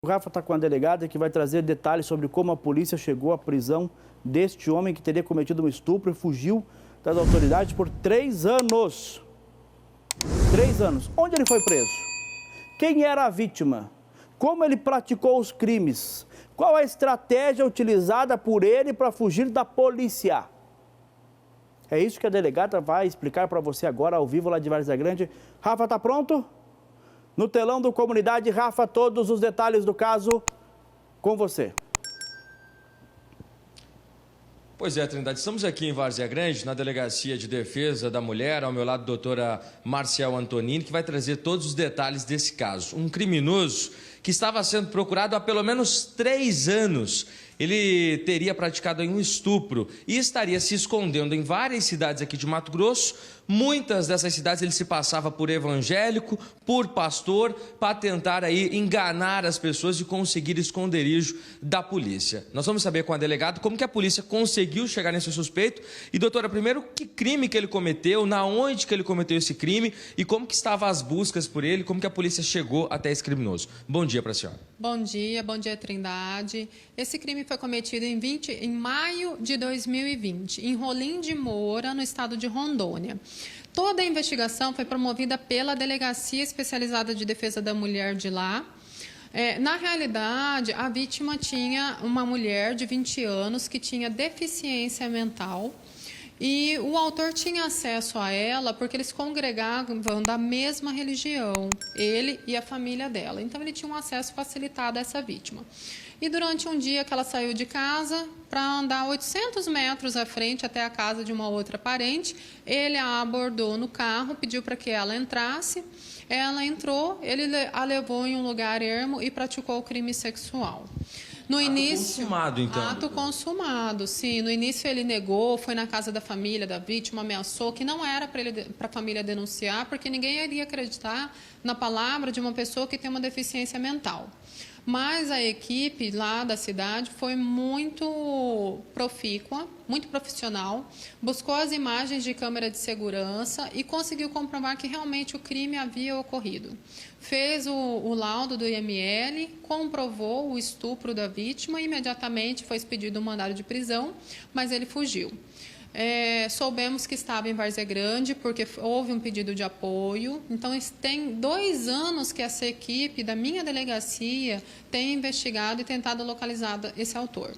O Rafa está com a delegada que vai trazer detalhes sobre como a polícia chegou à prisão deste homem que teria cometido um estupro e fugiu das autoridades por 3 anos. 3 anos. Onde ele foi preso? Quem era a vítima? Como ele praticou os crimes? Qual a estratégia utilizada por ele para fugir da polícia? É isso que a delegada vai explicar para você agora, ao vivo, lá de Várzea Grande. Rafa, está pronto? No telão do Comunidade, Rafa, todos os detalhes do caso com você. Pois é, Trindade, estamos aqui em Várzea Grande, na Delegacia de Defesa da Mulher, ao meu lado a doutora Marcial Antonini, que vai trazer todos os detalhes desse caso. Um criminoso que estava sendo procurado há pelo menos 3 anos. Ele teria praticado um estupro e estaria se escondendo em várias cidades aqui de Mato Grosso. Muitas dessas cidades ele se passava por evangélico, por pastor, para tentar aí enganar as pessoas e conseguir esconderijo da polícia. Nós vamos saber com a delegada como que a polícia conseguiu chegar nesse suspeito. E, doutora, primeiro, que crime que ele cometeu, na onde que ele cometeu esse crime e como que estavam as buscas por ele, como que a polícia chegou até esse criminoso. Bom dia para a senhora. Bom dia, Trindade. Esse crime foi cometido em maio de 2020, em Rolim de Moura, no estado de Rondônia. Toda a investigação foi promovida pela Delegacia Especializada de Defesa da Mulher de lá. Na realidade, a vítima tinha uma mulher de 20 anos que tinha deficiência mental. E o autor tinha acesso a ela porque eles congregavam da mesma religião, ele e a família dela. Então, ele tinha um acesso facilitado a essa vítima. E durante um dia que ela saiu de casa para andar 800 metros à frente até a casa de uma outra parente, ele a abordou no carro, pediu para que ela entrasse. Ela entrou, ele a levou em um lugar ermo e praticou o crime sexual. No início, consumado, então. Ato consumado, sim. No início ele negou, foi na casa da família da vítima, ameaçou que não era para a família denunciar, porque ninguém iria acreditar na palavra de uma pessoa que tem uma deficiência mental. Mas a equipe lá da cidade foi muito profícua, muito profissional, buscou as imagens de câmera de segurança e conseguiu comprovar que realmente o crime havia ocorrido. Fez o laudo do IML, comprovou o estupro da vítima e imediatamente foi expedido um mandado de prisão, mas ele fugiu. Soubemos que estava em Várzea Grande porque houve um pedido de apoio. Então, tem 2 anos que essa equipe da minha delegacia tem investigado e tentado localizar esse autor.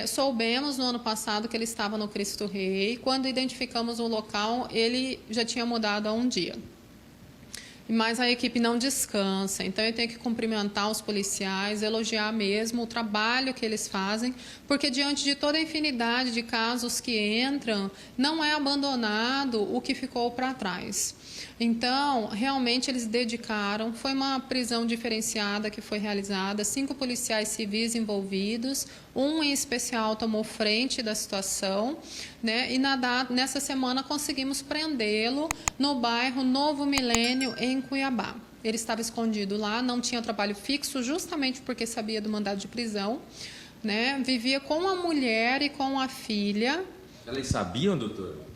Soubemos no ano passado que ele estava no Cristo Rei. Quando identificamos o local, ele já tinha mudado há um dia. Mas a equipe não descansa, então eu tenho que cumprimentar os policiais, elogiar mesmo o trabalho que eles fazem, porque diante de toda a infinidade de casos que entram, não é abandonado o que ficou para trás. Então, realmente eles dedicaram, foi uma prisão diferenciada que foi realizada, 5 policiais civis envolvidos, um em especial tomou frente da situação, né? E nessa semana conseguimos prendê-lo no bairro Novo Milênio, em Cuiabá. Ele estava escondido lá, não tinha trabalho fixo, justamente porque sabia do mandado de prisão, né? Vivia com a mulher e com a filha. Elas sabiam, doutor?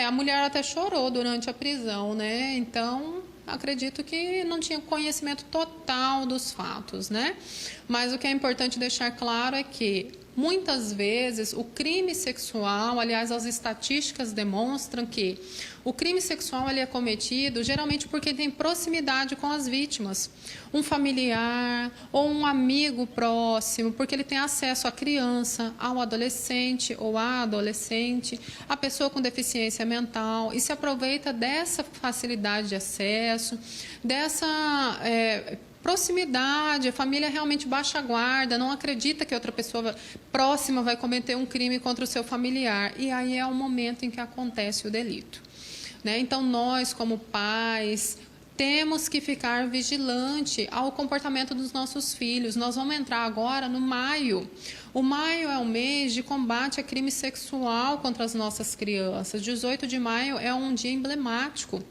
A mulher até chorou durante a prisão, né? Então, acredito que não tinha conhecimento total dos fatos, né? Mas o que é importante deixar claro é que, muitas vezes, o crime sexual, aliás, as estatísticas demonstram que o crime sexual ele é cometido geralmente porque tem proximidade com as vítimas. Um familiar ou um amigo próximo, porque ele tem acesso à criança, ao adolescente ou à adolescente, a pessoa com deficiência mental, e se aproveita dessa facilidade de acesso, dessa proximidade. A família realmente baixa a guarda, não acredita que outra pessoa próxima vai cometer um crime contra o seu familiar. E aí é o momento em que acontece o delito, né? Então, nós, como pais, temos que ficar vigilante ao comportamento dos nossos filhos. Nós vamos entrar agora no maio. O maio é o mês de combate a crime sexual contra as nossas crianças. 18 de maio é um dia emblemático.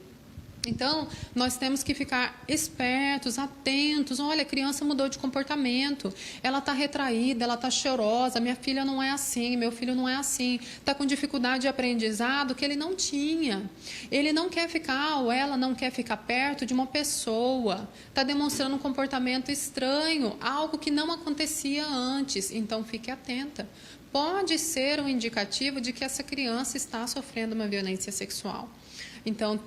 Então, nós temos que ficar espertos, atentos. Olha, a criança mudou de comportamento, ela está retraída, ela está chorosa, minha filha não é assim, meu filho não é assim, está com dificuldade de aprendizado que ele não tinha. Ele não quer ficar, ou ela não quer ficar perto de uma pessoa, está demonstrando um comportamento estranho, algo que não acontecia antes. Então, fique atenta. Pode ser um indicativo de que essa criança está sofrendo uma violência sexual. Então,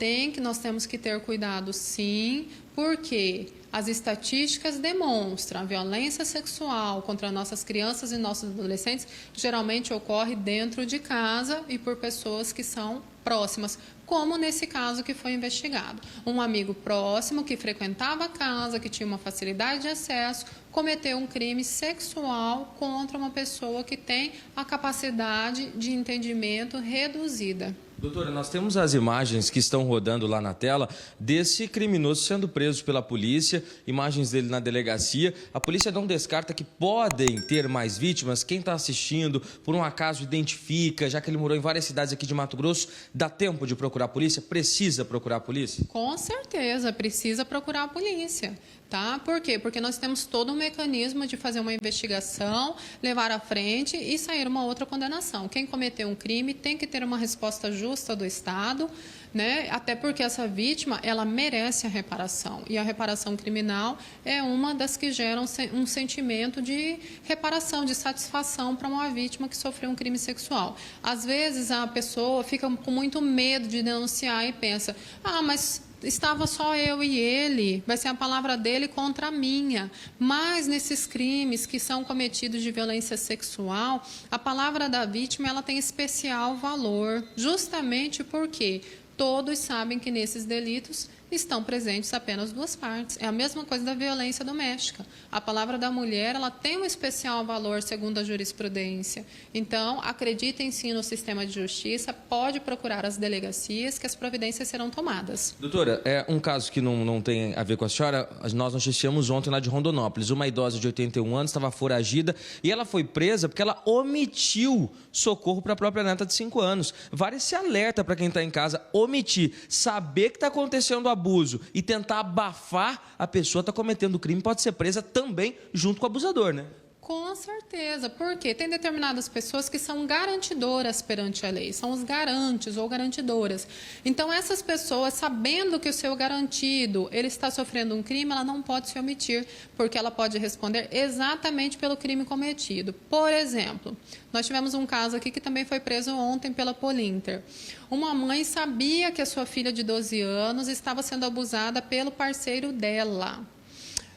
nós temos que ter cuidado, sim, porque as estatísticas demonstram a violência sexual contra nossas crianças e nossos adolescentes geralmente ocorre dentro de casa e por pessoas que são próximas, como nesse caso que foi investigado. Um amigo próximo que frequentava a casa, que tinha uma facilidade de acesso, cometeu um crime sexual contra uma pessoa que tem a capacidade de entendimento reduzida. Doutora, nós temos as imagens que estão rodando lá na tela desse criminoso sendo preso pela polícia, imagens dele na delegacia. A polícia não descarta que podem ter mais vítimas. Quem está assistindo, por um acaso, identifica, já que ele morou em várias cidades aqui de Mato Grosso, dá tempo de procurar a polícia? Precisa procurar a polícia? Com certeza, precisa procurar a polícia. Tá? Por quê? Porque nós temos todo um mecanismo de fazer uma investigação, levar à frente e sair uma outra condenação. Quem cometeu um crime tem que ter uma resposta justa do Estado, né? Até porque essa vítima, ela merece a reparação. E a reparação criminal é uma das que geram um sentimento de reparação, de satisfação para uma vítima que sofreu um crime sexual. Às vezes, a pessoa fica com muito medo de denunciar e pensa, mas estava só eu e ele, vai ser a palavra dele contra a minha. Mas nesses crimes que são cometidos de violência sexual, a palavra da vítima ela tem especial valor, justamente porque todos sabem que nesses delitos estão presentes apenas duas partes. É a mesma coisa da violência doméstica. A palavra da mulher ela tem um especial valor segundo a jurisprudência. Então, acreditem sim no sistema de justiça, pode procurar as delegacias que as providências serão tomadas. Doutora, é um caso que não tem a ver com a senhora. Nós noticiamos ontem lá de Rondonópolis. Uma idosa de 81 anos estava foragida e ela foi presa porque ela omitiu socorro para a própria neta de 5 anos. Vale esse alerta para quem está em casa. Omitir, saber que está acontecendo abuso e tentar abafar a pessoa está cometendo crime, pode ser presa também junto com o abusador, né? Com certeza, porque tem determinadas pessoas que são garantidoras perante a lei, são os garantes ou garantidoras. Então, essas pessoas, sabendo que o seu garantido ele está sofrendo um crime, ela não pode se omitir, porque ela pode responder exatamente pelo crime cometido. Por exemplo, nós tivemos um caso aqui que também foi preso ontem pela Polinter. Uma mãe sabia que a sua filha de 12 anos estava sendo abusada pelo parceiro dela.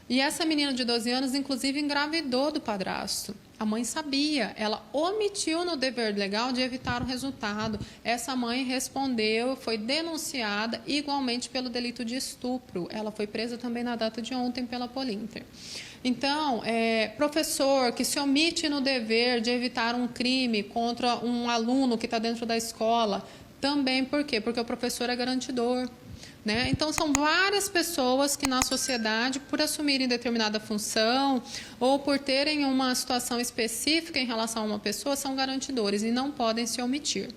E essa menina de 12 anos, inclusive, engravidou do padrasto. A mãe sabia, ela omitiu no dever legal de evitar o resultado. Essa mãe respondeu, foi denunciada igualmente pelo delito de estupro. Ela foi presa também na data de ontem pela Polinter. Então, professor que se omite no dever de evitar um crime contra um aluno que está dentro da escola, também por quê? Porque o professor é garantidor. Né? Então, são várias pessoas que na sociedade, por assumirem determinada função ou por terem uma situação específica em relação a uma pessoa, são garantidores e não podem se omitir.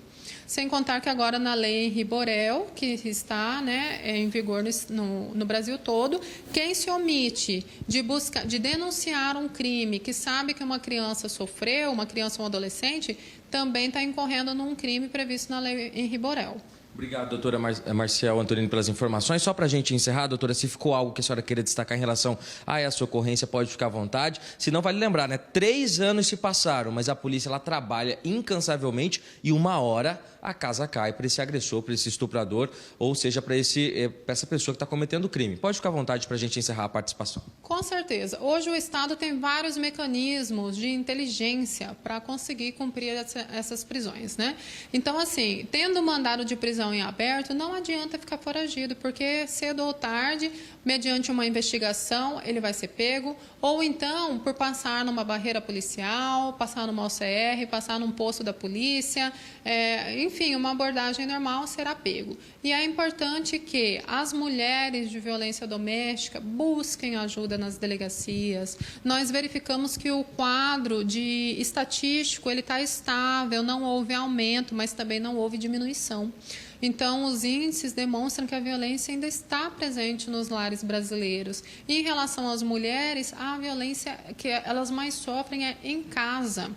Sem contar que agora na lei Henri Borel, que está em vigor no Brasil todo, quem se omite de denunciar um crime que sabe que uma criança sofreu, uma criança ou um adolescente, também está incorrendo num crime previsto na lei Henri Borel. Obrigado, doutora Marcial Antonini, pelas informações. Só para a gente encerrar, doutora, se ficou algo que a senhora queira destacar em relação a essa ocorrência, pode ficar à vontade. Se não, vale lembrar, 3 anos se passaram, mas a polícia ela trabalha incansavelmente e uma hora a casa cai para esse agressor, para esse estuprador, ou seja, para essa pessoa que está cometendo o crime. Pode ficar à vontade para a gente encerrar a participação. Com certeza. Hoje o Estado tem vários mecanismos de inteligência para conseguir cumprir essas prisões, né? Então, assim, tendo mandado de prisão em aberto, não adianta ficar foragido, porque cedo ou tarde, mediante uma investigação, ele vai ser pego, ou então, por passar numa barreira policial, passar numa OCR, passar num posto da polícia, enfim, uma abordagem normal, será pego. E é importante que as mulheres de violência doméstica busquem ajuda nas delegacias. Nós verificamos que o quadro estatístico ele está estável, não houve aumento, mas também não houve diminuição. Então, os índices demonstram que a violência ainda está presente nos lares brasileiros. E em relação às mulheres, a violência que elas mais sofrem é em casa.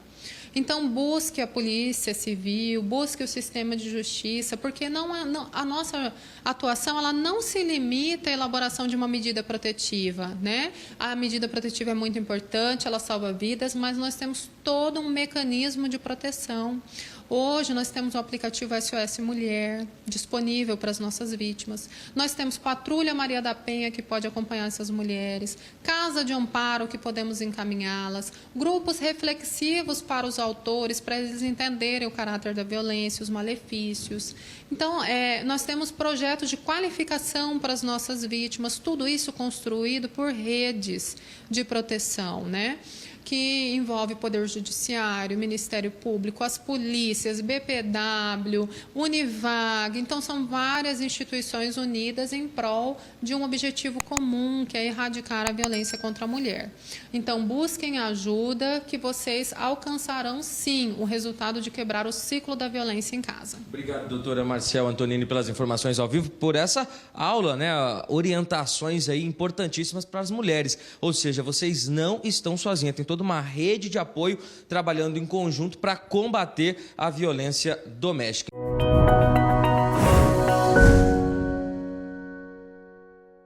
Então, busque a polícia civil, busque o sistema de justiça, porque a nossa atuação ela não se limita à elaboração de uma medida protetiva, né? A medida protetiva é muito importante, ela salva vidas, mas nós temos todo um mecanismo de proteção. Hoje, nós temos o aplicativo SOS Mulher, disponível para as nossas vítimas. Nós temos Patrulha Maria da Penha, que pode acompanhar essas mulheres. Casa de Amparo, que podemos encaminhá-las. Grupos reflexivos para os autores, para eles entenderem o caráter da violência, os malefícios. Então, nós temos projetos de qualificação para as nossas vítimas, tudo isso construído por redes de proteção, né? Que envolve Poder Judiciário, Ministério Público, as polícias, BPW, Univag. Então, são várias instituições unidas em prol de um objetivo comum, que é erradicar a violência contra a mulher. Então, busquem ajuda, que vocês alcançarão, sim, o resultado de quebrar o ciclo da violência em casa. Obrigado, doutora Marcial Antonini, pelas informações ao vivo, por essa aula, né? Orientações aí importantíssimas para as mulheres. Ou seja, vocês não estão sozinhas, tem toda uma rede de apoio trabalhando em conjunto para combater a violência doméstica.